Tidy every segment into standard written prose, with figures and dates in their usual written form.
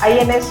INS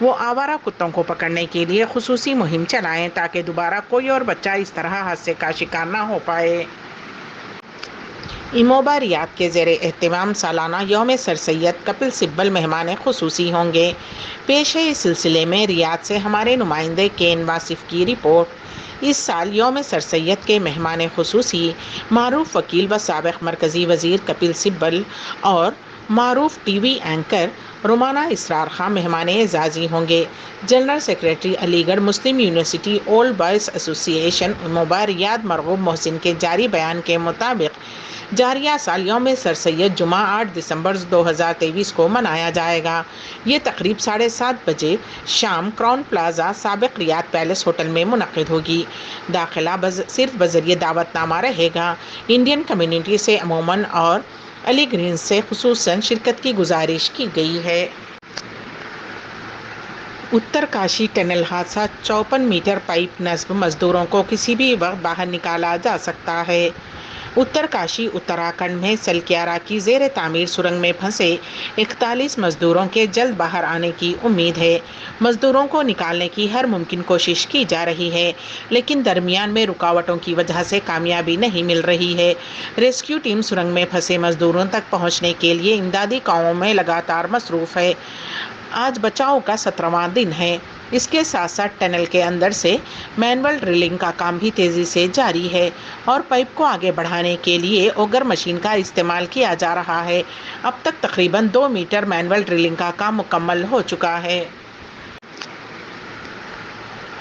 وہ آوارہ کتوں کو پکڑنے کے لیے خصوصی مہم چلائیں تاکہ دوبارہ کوئی اور بچہ اس طرح حادثے کا شکار نہ ہو پائے۔ ایموبا ریاض کے زیر اہتمام سالانہ یوم سر سید کپل سبل مہمان خصوصی ہوں گے۔ پیش ہے اس سلسلے میں ریاض سے ہمارے نمائندے کین واصف کی رپورٹ۔ اس سال یوم سر سید کے مہمان خصوصی معروف وکیل و سابق مرکزی وزیر کپل سبل اور معروف ٹی وی اینکر رومانہ اسرار خان مہمان اعزازی ہوں گے۔ جنرل سیکریٹری علی گڑھ مسلم یونیورسٹی اولڈ بوائز ایسوسی ایشن ایموبا ریاض مرغوب محسن کے جاری بیان کے مطابق جاریہ سال یوم سر سید جمعہ 8 دسمبر 2023 کو منایا جائے گا۔ یہ تقریب 7:30 بجے شام کراؤن پلازا سابق ریاض پیلس ہوٹل میں منعقد ہوگی۔ داخلہ صرف بذریعہ دعوت نامہ رہے گا۔ انڈین کمیونٹی سے عموماً اور علی گرینز سے خصوصاً شرکت کی گزارش کی گئی ہے۔ اتر کاشی ٹنل حادثہ 54 میٹر پائپ نصب مزدوروں کو کسی بھی وقت باہر نکالا جا سکتا ہے۔ اتر کاشی اتراکھنڈ میں سلکیارا کی زیر تعمیر سرنگ میں پھنسے 41 مزدوروں کے جلد باہر آنے کی امید ہے۔ مزدوروں کو نکالنے کی ہر ممکن کوشش کی جا رہی ہے لیکن درمیان میں رکاوٹوں کی وجہ سے کامیابی نہیں مل رہی ہے۔ ریسکیو ٹیم سرنگ میں پھنسے مزدوروں تک پہنچنے کے لیے امدادی کاموں میں لگاتار مصروف ہے۔ آج بچاؤ کا 17واں دن ہے۔ اس کے ساتھ ساتھ ٹنل کے اندر سے مینول ڈرلنگ کا کام بھی تیزی سے جاری ہے اور پائپ کو آگے بڑھانے کے لیے اوگر مشین کا استعمال کیا جا رہا ہے۔ اب تک تقریباً 2 میٹر مینول ڈرلنگ کا کام مکمل ہو چکا ہے۔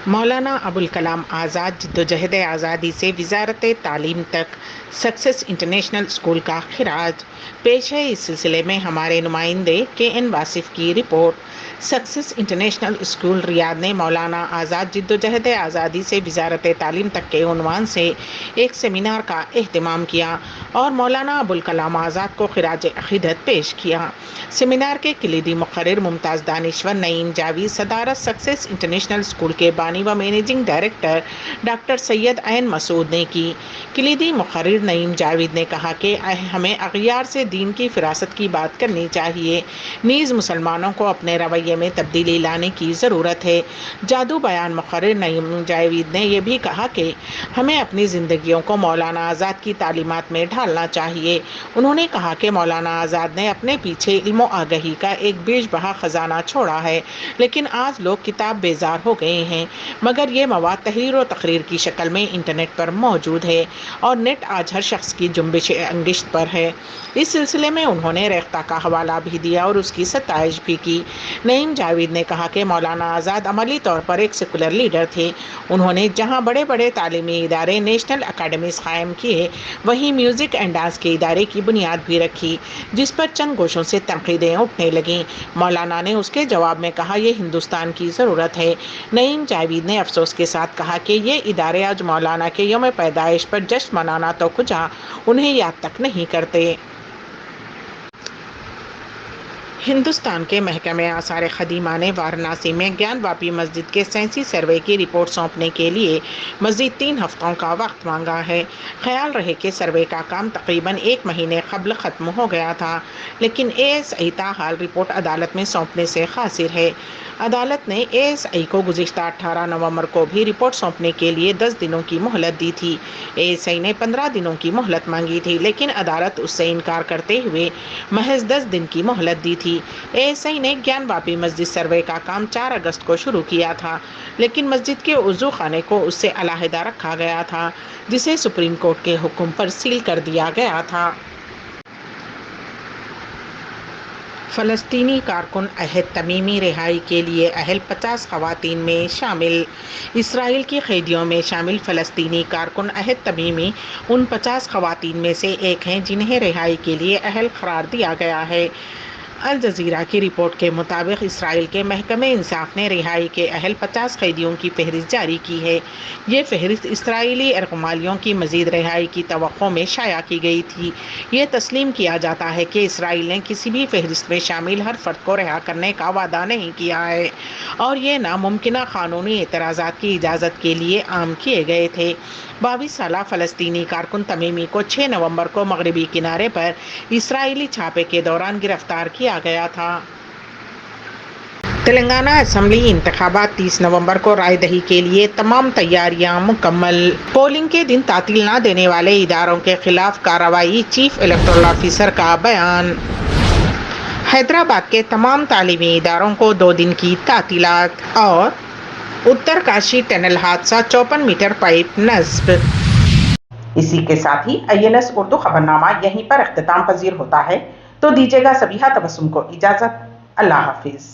مولانا ابوالکلام آزاد جدوجہد آزادی سے وزارت تعلیم تک سکسیس انٹرنیشنل اسکول کا خراج۔ پیش ہے اس سلسلے میں ہمارے نمائندے کے این واصف کی رپورٹ۔ سکسیس انٹرنیشنل اسکول ریاض نے مولانا آزاد جدوجہد آزادی سے وزارت تعلیم تک کے عنوان سے ایک سیمینار کا اہتمام کیا اور مولانا ابوالکلام آزاد کو خراج عقیدت پیش کیا۔ سیمینار کے کلیدی مقرر ممتاز دانشور نعیم جاوید صدارت سکسیس انٹرنیشنل اسکول کے بانی و مینیجنگ ڈائریکٹر ڈاکٹر سید عین مسعود نے کی۔ کلیدی مقرر نعیم جاوید نے کہا کہ ہمیں اغیار سے دین کی فراست کی بات کرنی چاہیے، نیز مسلمانوں کو اپنے رویے میں تبدیلی لانے کی ضرورت ہے۔ جادو بیان مقرر نعیم جاوید نے یہ بھی کہا کہ ہمیں اپنی زندگیوں کو مولانا آزاد کی تعلیمات میں ڈھالنا چاہیے۔ انہوں نے کہا کہ مولانا آزاد نے اپنے پیچھے علم و آگہی کا ایک بیش بہا خزانہ چھوڑا ہے لیکن آج لوگ کتاب بیزار ہو گئے ہیں، مگر یہ مواد تحریر و تقریر کی شکل میں انٹرنیٹ پر موجود ہے اور نیٹ آج ہر شخص کی جنبش انگشت پر ہے۔ اس سلسلے میں انہوں نے ریختہ کا حوالہ بھی دیا اور اس کی ستائش بھی کی۔ نعیم جاوید نے کہا کہ مولانا آزاد عملی طور پر ایک سیکولر لیڈر تھے۔ انہوں نے جہاں بڑے بڑے تعلیمی ادارے نیشنل اکیڈمیز قائم کیے وہیں میوزک اینڈ ڈانس کے ادارے کی بنیاد بھی رکھی جس پر چند گوشوں سے تنقیدیں اٹھنے لگیں۔ مولانا نے اس کے جواب میں کہا یہ ہندوستان کی ضرورت ہے۔ نعیم جاوید نے افسوس کے ساتھ کہا کہ یہ ادارے آج مولانا کے یوم پیدائش پر جشن منانا تو کجا انہیں یاد تک نہیں کرتے۔ ہندوستان کے محکمہ آثار قدیمہ نے وارانسی میں گیان واپی مسجد کے سائنسی سروے کی رپورٹ سونپنے کے لیے مزید 3 ہفتوں کا وقت مانگا ہے۔ خیال رہے کہ سروے کا کام تقریباً 1 مہینے قبل ختم ہو گیا تھا لیکن ASI تاحال رپورٹ عدالت میں سونپنے سے قاصر ہے۔ عدالت نے ASI کو گزشتہ 18 نومبر کو بھی رپورٹ سونپنے کے لیے 10 دنوں کی مہلت دی تھی۔ ASI نے 15 دنوں کی مہلت مانگی تھی لیکن عدالت اس سے انکار کرتے ہوئے محض 10 دن کی مہلت دی تھی۔ ASI نے گیان واپی مسجد سروے کا کام 4 اگست کو شروع کیا تھا لیکن مسجد کے وضو خانے کو اس سے علیحدہ رکھا گیا تھا جسے سپریم کورٹ کے حکم پر سیل کر دیا گیا تھا۔ فلسطینی کارکن عہد تمیمی رہائی کے لیے اہل 50 خواتین میں شامل۔ اسرائیل کی قیدیوں میں شامل فلسطینی کارکن عہد تمیمی ان 50 خواتین میں سے ایک ہیں جنہیں رہائی کے لیے اہل قرار دیا گیا ہے۔ الجزیرہ کی رپورٹ کے مطابق اسرائیل کے محکمہ انصاف نے رہائی کے اہل 50 قیدیوں کی فہرست جاری کی ہے۔ یہ فہرست اسرائیلی ارغمالیوں کی مزید رہائی کی توقع میں شائع کی گئی تھی۔ یہ تسلیم کیا جاتا ہے کہ اسرائیل نے کسی بھی فہرست میں شامل ہر فرد کو رہا کرنے کا وعدہ نہیں کیا ہے اور یہ ناممکنہ قانونی اعتراضات کی اجازت کے لیے عام کیے گئے تھے۔ 22 سالہ فلسطینی کارکن تمیمی کو 6 نومبر کو مغربی کنارے پر اسرائیلی چھاپے کے دوران گرفتار کیا گیا تھا۔ تلنگانہ اسمبلی انتخابات 30 نومبر کو رائے دہی کے لیے تمام تیاریاں مکمل۔ پولنگ کے دن تعطیل نہ دینے والے اداروں کے خلاف کارروائی، چیف الیکٹورل آفیسر کا بیان۔ حیدرآباد کے تمام تعلیمی اداروں کو 2 دن کی تعطیلات اور اترکاشی ٹنل حادثہ 54 میٹر پائپ نصب۔ اسی کے ساتھ ہی INS اردو خبرنامہ یہیں پر اختتام پذیر ہوتا ہے، تو دیجیے گا سبیحہ تبسم کو اجازت۔ اللہ حافظ۔